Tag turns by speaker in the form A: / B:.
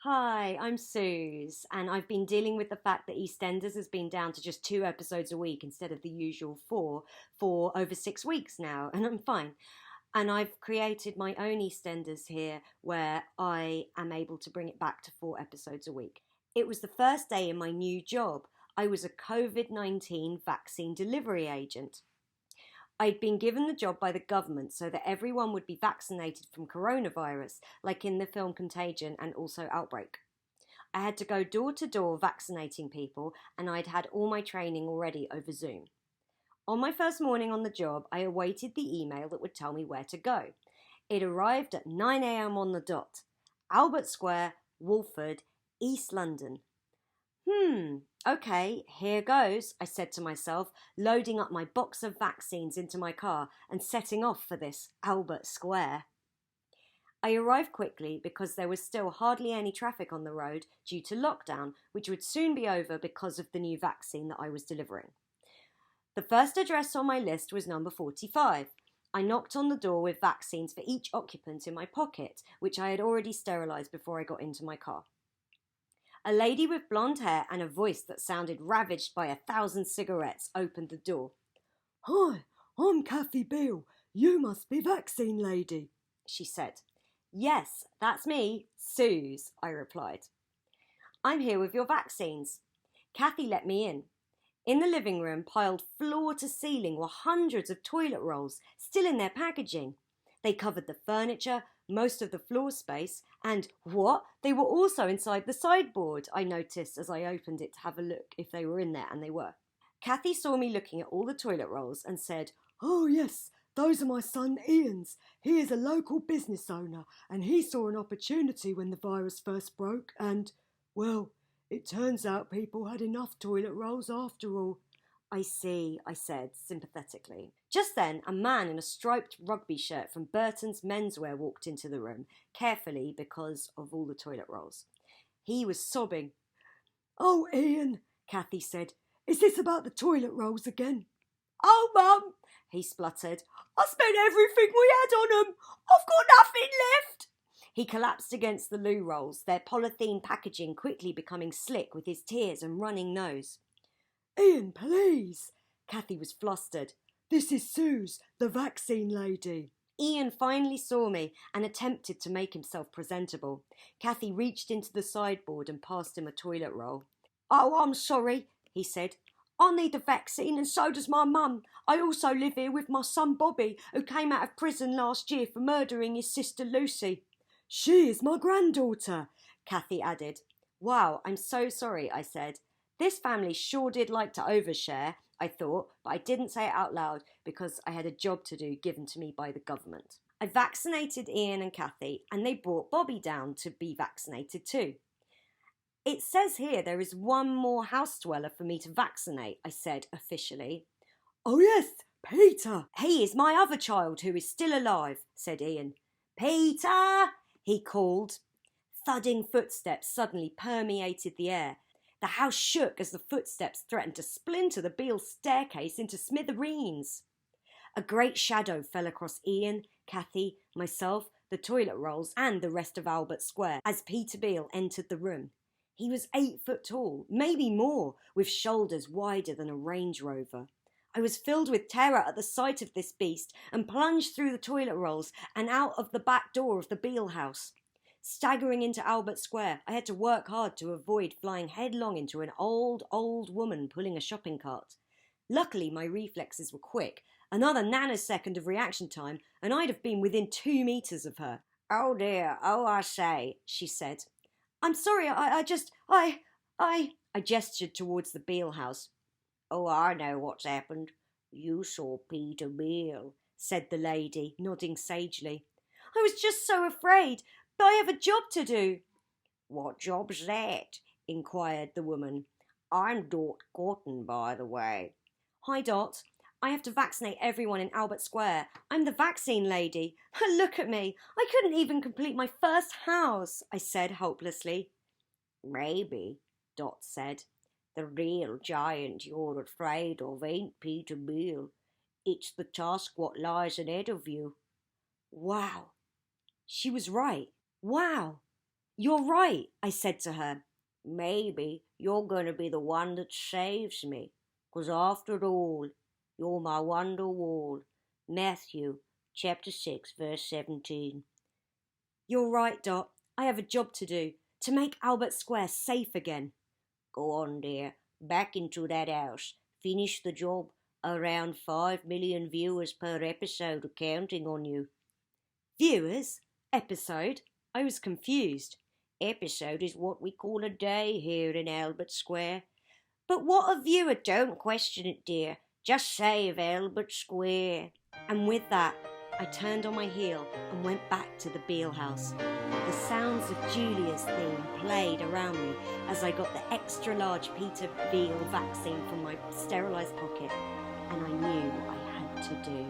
A: Hi, I'm Suze, and I've been dealing with the fact that EastEnders has been down to just 2 episodes a week instead of the usual four for over 6 weeks now, and I'm fine. And I've created my own EastEnders here where I am able to bring it back to 4 episodes a week. It was the first day in my new job. I was a COVID-19 vaccine delivery agent. I'd been given the job by the government so that everyone would be vaccinated from coronavirus, like in the film Contagion and also Outbreak. I had to go door to door vaccinating people, and I'd had all my training already over Zoom. On my first morning on the job, I awaited the email that would tell me where to go. It arrived at 9 a.m. on the dot. Albert Square, Walford, East London. Okay, here goes, I said to myself, loading up my box of vaccines into my car and setting off for this Albert Square. I arrived quickly because there was still hardly any traffic on the road due to lockdown, which would soon be over because of the new vaccine that I was delivering. The first address on my list was number 45. I knocked on the door with vaccines for each occupant in my pocket, which I had already sterilised before I got into my car. A lady with blonde hair and a voice that sounded ravaged by 1,000 cigarettes opened the door.
B: "Hi, I'm Kathy Beale. You must be vaccine lady,"
A: she said. "Yes, that's me, Suze," I replied. "I'm here with your vaccines." Kathy let me in. In the living room, piled floor to ceiling, were hundreds of toilet rolls, still in their packaging. They covered the furniture, most of the floor space, and what? They were also inside the sideboard, I noticed as I opened it to have a look if they were in there, and they were. Kathy saw me looking at all the toilet rolls and said,
B: "Oh yes, those are my son Ian's. He is a local business owner and he saw an opportunity when the virus first broke and, well, it turns out people had enough toilet rolls after all."
A: "I see," I said sympathetically. Just then, a man in a striped rugby shirt from Burton's Menswear walked into the room, carefully because of all the toilet rolls. He was sobbing.
B: "Oh, Ian," Kathy said, "is this about the toilet rolls again?" "Oh, Mum," he spluttered, "I spent everything we had on 'em. I've got nothing left."
A: He collapsed against the loo rolls, their polythene packaging quickly becoming slick with his tears and running nose.
B: "Ian, please." Kathy was flustered. "This is Suze, the vaccine lady."
A: Ian finally saw me and attempted to make himself presentable. Kathy reached into the sideboard and passed him a toilet roll. "Oh, I'm sorry," he said. "I need the vaccine and so does my mum. I also live here with my son Bobby, who came out of prison last year for murdering his sister Lucy."
B: "She is my granddaughter,"
A: Kathy added. "Wow, I'm so sorry," I said. This family sure did like to overshare, I thought, but I didn't say it out loud because I had a job to do given to me by the government. I vaccinated Ian and Kathy, and they brought Bobby down to be vaccinated too. "It says here there is one more house dweller for me to vaccinate," I said officially.
B: "Oh yes, Peter."
A: "He is my other child who is still alive," said Ian. "Peter!" he called. Thudding footsteps suddenly permeated the air. The house shook as the footsteps threatened to splinter the Beale staircase into smithereens. A great shadow fell across Ian, Kathy, myself, the toilet rolls, and the rest of Albert Square as Peter Beale entered the room. He was 8 foot tall, maybe more, with shoulders wider than a Range Rover. I was filled with terror at the sight of this beast and plunged through the toilet rolls and out of the back door of the Beale house. Staggering into Albert Square, I had to work hard to avoid flying headlong into an old woman pulling a shopping cart. Luckily, my reflexes were quick. Another nanosecond of reaction time, and I'd have been within 2 meters of her. "Oh dear, oh I say," she said. "I'm sorry, I gestured towards the Beale house. "Oh, I know what's happened. You saw Peter Beale," said the lady, nodding sagely. "I was just so afraid. But I have a job to do." "What job's that?" inquired the woman. "I'm Dot Cotton, by the way." "Hi, Dot. I have to vaccinate everyone in Albert Square. I'm the vaccine lady. Look at me. I couldn't even complete my first house," I said hopelessly. "Maybe," Dot said. "The real giant you're afraid of ain't Peter Beale. It's the task what lies ahead of you." Wow. She was right. Wow. You're right, I said to her. Maybe you're going to be the one that saves me, 'cause after all, you're my wonder wall. Matthew, chapter 6, verse 17. You're right, Dot. I have a job to do, to make Albert Square safe again. Go on, dear. Back into that house. Finish the job. Around 5 million viewers per episode are counting on you. Viewers? Episode? I was confused. Episode is what we call a day here in Albert Square. But what a viewer! Don't question it, dear. Just say of Albert Square. And with that, I turned on my heel and went back to the Beale house. The sounds of Julia's theme played around me as I got the extra large Peter Beale vaccine from my sterilised pocket, and I knew I had to do.